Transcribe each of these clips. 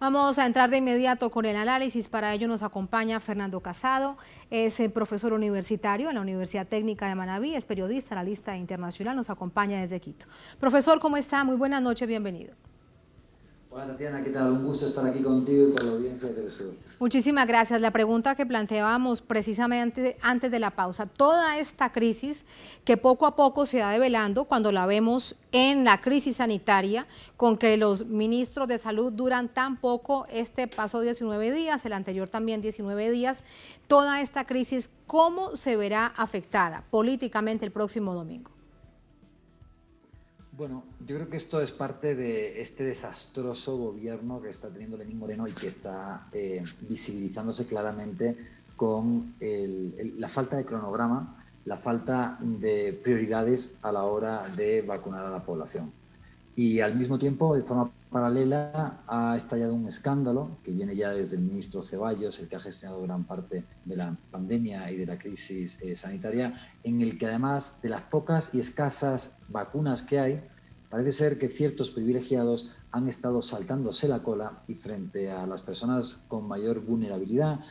Vamos a entrar de inmediato con el análisis. Para ello nos acompaña Fernando Casado, es profesor universitario en la Universidad Técnica de Manabí, es periodista, analista internacional, nos acompaña desde Quito. Profesor, ¿cómo está? Muy buenas noches, bienvenido. Hola Tatiana, ¿qué tal? Un gusto estar aquí contigo y con la audiencia de Telesur. Muchísimas gracias. La pregunta que planteábamos precisamente antes de la pausa, toda esta crisis que poco a poco se va develando cuando la vemos en la crisis sanitaria, con que los ministros de salud duran tan poco, este pasó 19 días, el anterior también 19 días, toda esta crisis, ¿cómo se verá afectada políticamente el próximo domingo? Bueno, yo creo que esto es parte de este desastroso gobierno que está teniendo Lenín Moreno y que está visibilizándose claramente con la falta de cronograma, la falta de prioridades a la hora de vacunar a la población. Y al mismo tiempo, de forma paralela, ha estallado un escándalo que viene ya desde el ministro Ceballos, el que ha gestionado gran parte de la pandemia y de la crisis sanitaria, en el que además de las pocas y escasas vacunas que hay, parece ser que ciertos privilegiados han estado saltándose la cola y frente a las personas con mayor vulnerabilidad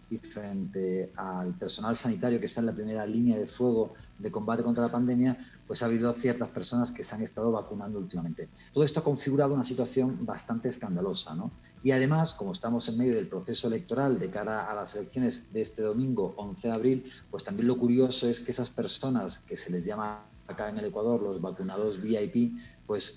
y frente al personal sanitario que está en la primera línea de fuego de combate contra la pandemia, pues ha habido ciertas personas que se han estado vacunando últimamente. Todo esto ha configurado una situación bastante escandalosa, ¿no? Y además, como estamos en medio del proceso electoral de cara a las elecciones de este domingo, 11 de abril, pues también lo curioso es que esas personas que se les llama acá en el Ecuador los vacunados VIP, pues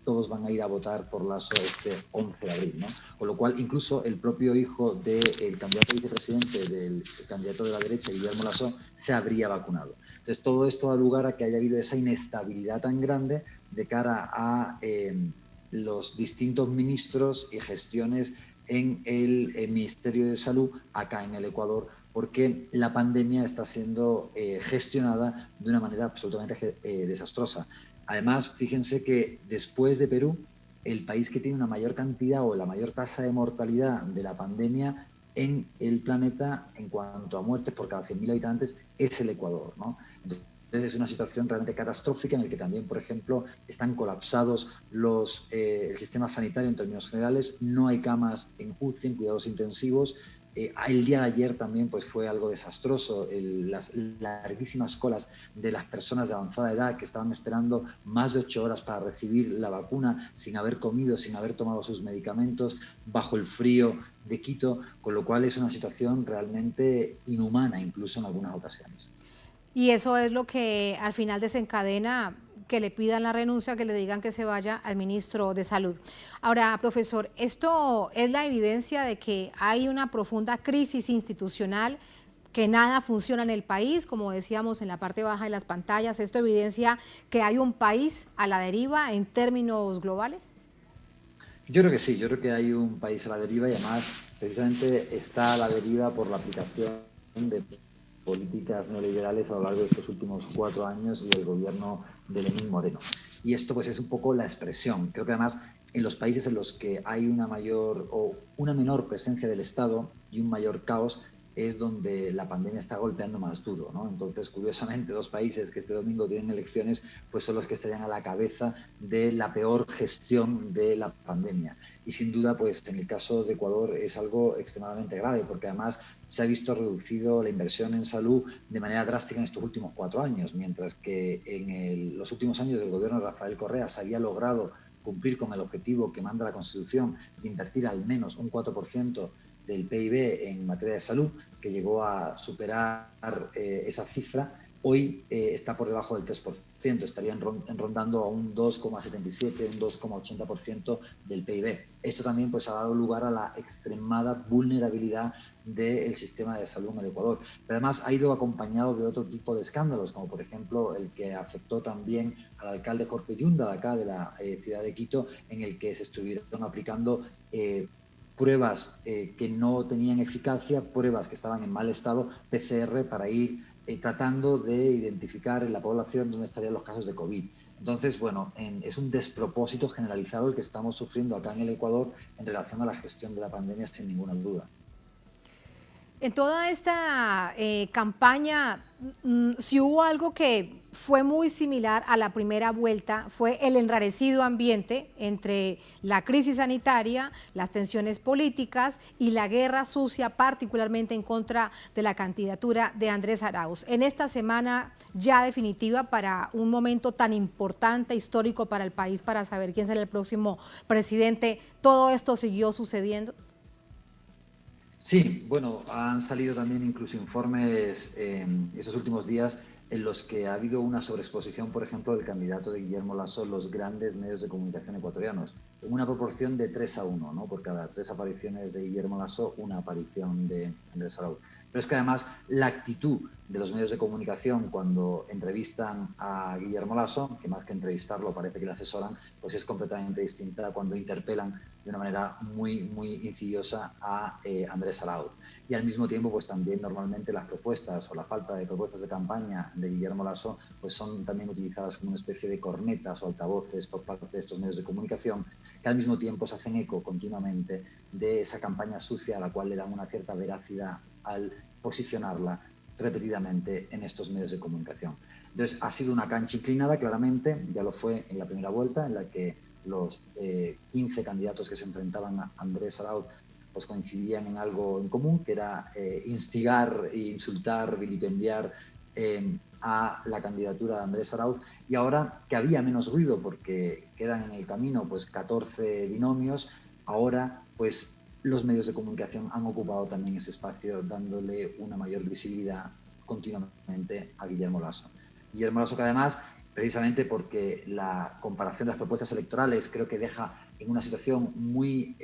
todos van a ir a votar por Lasso este 11 de abril, ¿no? Con lo cual, incluso el propio hijo del candidato a vicepresidente, del candidato de la derecha, Guillermo Lasso, se habría vacunado. Entonces, todo esto da lugar a que haya habido esa inestabilidad tan grande de cara a los distintos ministros y gestiones en el Ministerio de Salud acá en el Ecuador, porque la pandemia está siendo gestionada de una manera absolutamente desastrosa. Además, fíjense que después de Perú, el país que tiene una mayor cantidad o la mayor tasa de mortalidad de la pandemia en el planeta en cuanto a muertes por cada 100.000 habitantes es el Ecuador, ¿no? Entonces es una situación realmente catastrófica en la que también, por ejemplo, están colapsados el sistema sanitario en términos generales, no hay camas en UCI, en cuidados intensivos. El día de ayer también pues, fue algo desastroso, las larguísimas colas de las personas de avanzada edad que estaban esperando más de 8 horas para recibir la vacuna sin haber comido, sin haber tomado sus medicamentos, bajo el frío de Quito, con lo cual es una situación realmente inhumana incluso en algunas ocasiones. Y eso es lo que al final desencadena que le pidan la renuncia, que le digan que se vaya al ministro de Salud. Ahora, profesor, esto es la evidencia de que hay una profunda crisis institucional, que nada funciona en el país, como decíamos en la parte baja de las pantallas. ¿Esto evidencia que hay un país a la deriva en términos globales? Yo creo que sí, yo creo que hay un país a la deriva y además precisamente está a la deriva por la aplicación de políticas neoliberales a lo largo de estos últimos 4 años y el gobierno de Lenín Moreno. Y esto pues es un poco la expresión. Creo que además en los países en los que hay una mayor o una menor presencia del Estado y un mayor caos es donde la pandemia está golpeando más duro, ¿no? Entonces, curiosamente, dos países que este domingo tienen elecciones, pues son los que estarían a la cabeza de la peor gestión de la pandemia. Y sin duda, pues en el caso de Ecuador es algo extremadamente grave, porque además se ha visto reducido la inversión en salud de manera drástica en estos últimos 4 años, mientras que en los últimos años del gobierno de Rafael Correa se había logrado cumplir con el objetivo que manda la Constitución de invertir al menos un 4% del PIB en materia de salud, que llegó a superar esa cifra, hoy está por debajo del 3%, estarían rondando a un 2,77, un 2,80% del PIB. Esto también pues, ha dado lugar a la extremada vulnerabilidad del sistema de salud en el Ecuador. Pero además ha ido acompañado de otro tipo de escándalos, como por ejemplo el que afectó también al alcalde Jorge Yunda, de acá, de la ciudad de Quito, en el que se estuvieron aplicando pruebas que no tenían eficacia, pruebas que estaban en mal estado, PCR, para ir tratando de identificar en la población dónde estarían los casos de COVID. Entonces, bueno, es un despropósito generalizado el que estamos sufriendo acá en el Ecuador en relación a la gestión de la pandemia, sin ninguna duda. En toda esta campaña, si hubo algo que fue muy similar a la primera vuelta, fue el enrarecido ambiente entre la crisis sanitaria, las tensiones políticas y la guerra sucia, particularmente en contra de la candidatura de Andrés Arauz. En esta semana ya definitiva para un momento tan importante, histórico para el país, para saber quién será el próximo presidente, ¿todo esto siguió sucediendo? Sí, bueno, han salido también incluso informes estos últimos días en los que ha habido una sobreexposición, por ejemplo, del candidato de Guillermo Lasso en los grandes medios de comunicación ecuatorianos, en una proporción de 3-1, ¿no? Por cada 3 apariciones de Guillermo Lasso, una aparición de Andrés Arauz. Pero es que además la actitud de los medios de comunicación cuando entrevistan a Guillermo Lasso, que más que entrevistarlo parece que le asesoran, pues es completamente distinta cuando interpelan de una manera muy insidiosa a Andrés Arauz. Y al mismo tiempo, pues también normalmente las propuestas o la falta de propuestas de campaña de Guillermo Lasso pues son también utilizadas como una especie de cornetas o altavoces por parte de estos medios de comunicación que al mismo tiempo se hacen eco continuamente de esa campaña sucia a la cual le dan una cierta veracidad al posicionarla repetidamente en estos medios de comunicación. Entonces, ha sido una cancha inclinada, claramente, ya lo fue en la primera vuelta, en la que los 15 candidatos que se enfrentaban a Andrés Arauz pues coincidían en algo en común, que era instigar, insultar, vilipendiar a la candidatura de Andrés Arauz, y ahora que había menos ruido porque quedan en el camino pues 14 binomios, ahora pues los medios de comunicación han ocupado también ese espacio dándole una mayor visibilidad continuamente a Guillermo Lasso. Guillermo Lasso que además, precisamente porque la comparación de las propuestas electorales creo que deja en una situación muy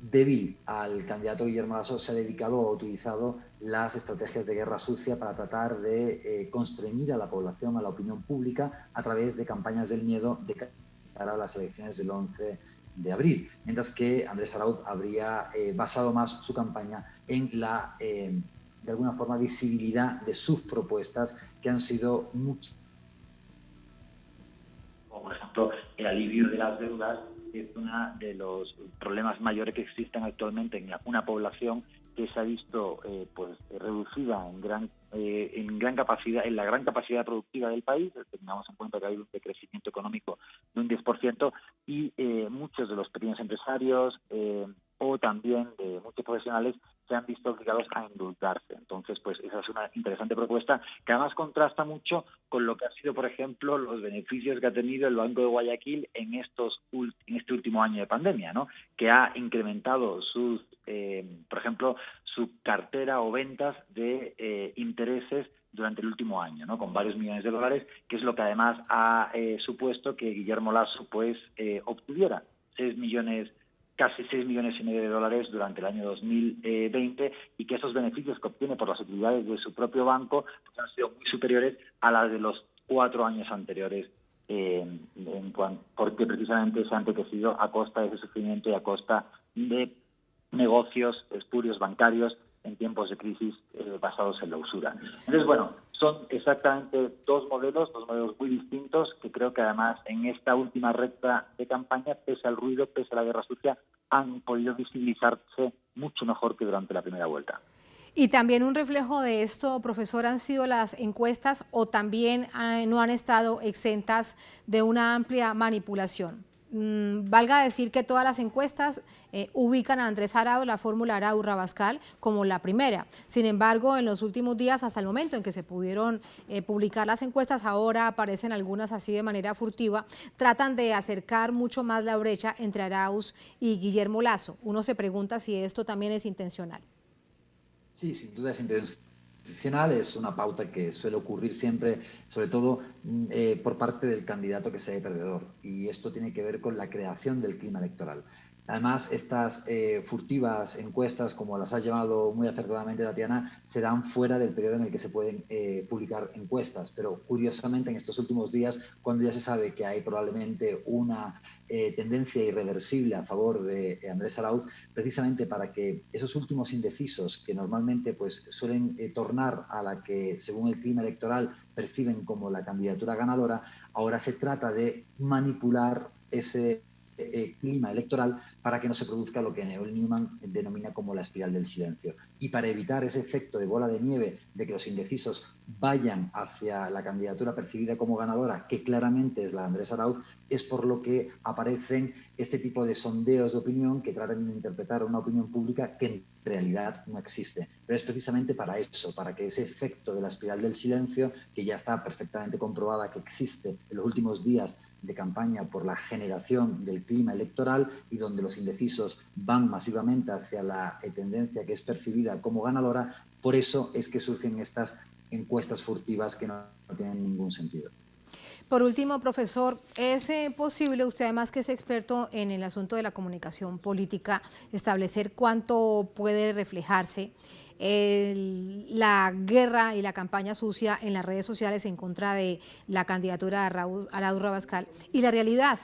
débil al candidato Guillermo Lasso, se ha dedicado o ha utilizado las estrategias de guerra sucia para tratar de constreñir a la población, a la opinión pública, a través de campañas del miedo de cara a las elecciones del 11 de abril, mientras que Andrés Arauz habría basado más su campaña en la, de alguna forma, visibilidad de sus propuestas, que han sido muchas. Como por ejemplo el alivio de las deudas, es uno de los problemas mayores que existen actualmente en una población que se ha visto pues reducida en gran capacidad, en la gran capacidad productiva del país. Tengamos en cuenta que hay un decrecimiento económico de un 10% y muchos de los pequeños empresarios o también de muchos profesionales se han visto obligados a endeudarse. Entonces, pues esa es una interesante propuesta que además contrasta mucho con lo que han sido, por ejemplo, los beneficios que ha tenido el Banco de Guayaquil en este último año de pandemia, ¿no? Que ha incrementado sus, por ejemplo, su cartera o ventas de intereses durante el último año, ¿no? Con varios millones de dólares, que es lo que además ha supuesto que Guillermo Lasso pues obtuviera casi 6 millones y medio de dólares durante el año 2020 y que esos beneficios que obtiene por las utilidades de su propio banco pues han sido muy superiores a las de los 4 años anteriores, porque precisamente se han enriquecido a costa de ese sufrimiento y a costa de negocios espurios bancarios en tiempos de crisis basados en la usura. Entonces, bueno, son exactamente dos modelos muy distintos que creo que además en esta última recta de campaña, pese al ruido, pese a la guerra sucia, han podido visibilizarse mucho mejor que durante la primera vuelta. Y también un reflejo de esto, profesor, han sido las encuestas o también no han estado exentas de una amplia manipulación. Valga decir que todas las encuestas ubican a Andrés Arauz, la fórmula Arauz-Rabascal, como la primera. Sin embargo, en los últimos días, hasta el momento en que se pudieron publicar las encuestas, ahora aparecen algunas así de manera furtiva, tratan de acercar mucho más la brecha entre Arauz y Guillermo Lasso. Uno se pregunta si esto también es intencional. Sí, sin duda es intencional, es una pauta que suele ocurrir siempre, sobre todo por parte del candidato que sea perdedor. Y esto tiene que ver con la creación del clima electoral. Además, estas furtivas encuestas, como las ha llamado muy acertadamente Tatiana, se dan fuera del periodo en el que se pueden publicar encuestas. Pero curiosamente, en estos últimos días, cuando ya se sabe que hay probablemente una tendencia irreversible a favor de Andrés Arauz, precisamente para que esos últimos indecisos que normalmente pues, suelen tornar a la que, según el clima electoral, perciben como la candidatura ganadora, ahora se trata de manipular ese clima electoral para que no se produzca lo que Neil Newman denomina como la espiral del silencio. Y para evitar ese efecto de bola de nieve de que los indecisos vayan hacia la candidatura percibida como ganadora, que claramente es la de Andrés Arauz, es por lo que aparecen este tipo de sondeos de opinión que tratan de interpretar una opinión pública que en realidad no existe. Pero es precisamente para eso, para que ese efecto de la espiral del silencio, que ya está perfectamente comprobada que existe en los últimos días de campaña por la generación del clima electoral y donde los indecisos van masivamente hacia la tendencia que es percibida como ganadora, por eso es que surgen estas encuestas furtivas que no tienen ningún sentido. Por último, profesor, ¿es posible, usted además que es experto en el asunto de la comunicación política, establecer cuánto puede reflejarse la guerra y la campaña sucia en las redes sociales en contra de la candidatura de Arauz Rabascal y la realidad?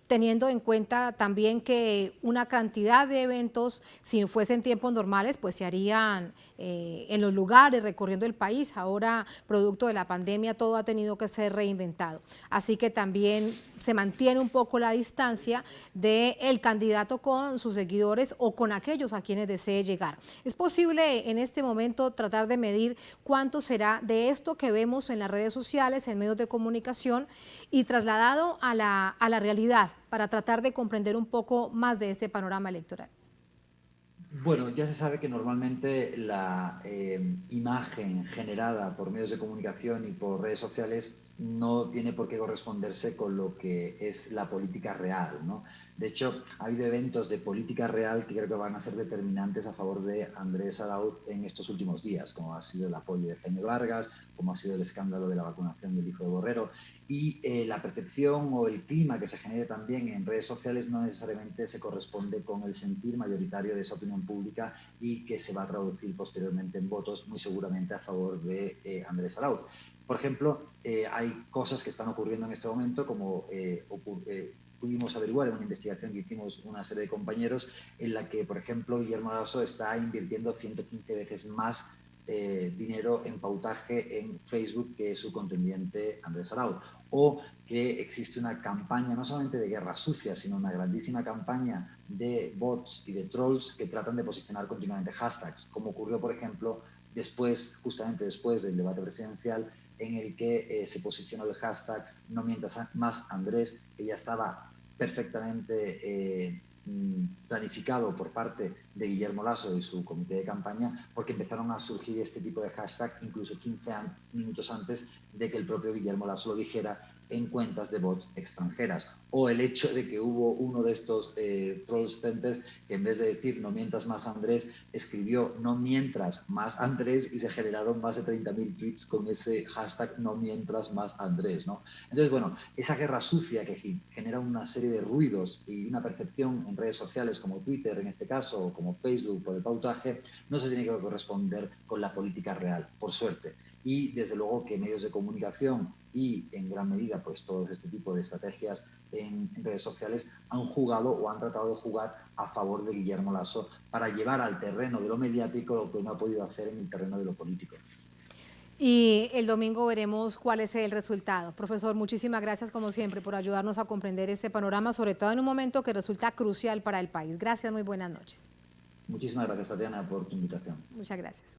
Teniendo en cuenta también que una cantidad de eventos, si fuesen tiempos normales, pues se harían en los lugares, recorriendo el país. Ahora, producto de la pandemia, todo ha tenido que ser reinventado. Así que también se mantiene un poco la distancia del candidato con sus seguidores o con aquellos a quienes desee llegar. ¿Es posible en este momento tratar de medir cuánto será de esto que vemos en las redes sociales, en medios de comunicación y trasladado a la realidad, para tratar de comprender un poco más de este panorama electoral? Bueno, ya se sabe que normalmente la imagen generada por medios de comunicación y por redes sociales no tiene por qué corresponderse con lo que es la política real, ¿no? De hecho, ha habido eventos de política real que creo que van a ser determinantes a favor de Andrés Arauz en estos últimos días, como ha sido el apoyo de Jaime Vargas, como ha sido el escándalo de la vacunación del hijo de Borrero. Y la percepción o el clima que se genere también en redes sociales no necesariamente se corresponde con el sentir mayoritario de esa opinión pública y que se va a traducir posteriormente en votos, muy seguramente a favor de Andrés Arauz. Por ejemplo, hay cosas que están ocurriendo en este momento, como pudimos averiguar en una investigación que hicimos una serie de compañeros, en la que, por ejemplo, Guillermo Lasso está invirtiendo 115 veces más dinero en pautaje en Facebook que su contendiente Andrés Arauz, o que existe una campaña no solamente de guerra sucia, sino una grandísima campaña de bots y de trolls que tratan de posicionar continuamente hashtags, como ocurrió, por ejemplo, justamente después del debate presidencial, en el que se posicionó el hashtag no mientas más Andrés, que ya estaba perfectamente planificado por parte de Guillermo Lasso y su comité de campaña, porque empezaron a surgir este tipo de hashtag incluso 15 minutos antes de que el propio Guillermo Lasso lo dijera en cuentas de bots extranjeras. O el hecho de que hubo uno de estos trollstempes que en vez de decir no mientas más Andrés, escribió no mientras más Andrés y se generaron más de 30.000 tweets con ese hashtag no mientras más Andrés, ¿no? Entonces, bueno, esa guerra sucia que genera una serie de ruidos y una percepción en redes sociales como Twitter en este caso, o como Facebook por el pautaje, no se tiene que corresponder con la política real, por suerte. Y desde luego que medios de comunicación y en gran medida pues todo este tipo de estrategias en redes sociales han jugado o han tratado de jugar a favor de Guillermo Lasso para llevar al terreno de lo mediático lo que no ha podido hacer en el terreno de lo político. Y el domingo veremos cuál es el resultado. Profesor, muchísimas gracias como siempre por ayudarnos a comprender este panorama, sobre todo en un momento que resulta crucial para el país. Gracias, muy buenas noches. Muchísimas gracias, Tatiana, por tu invitación. Muchas gracias.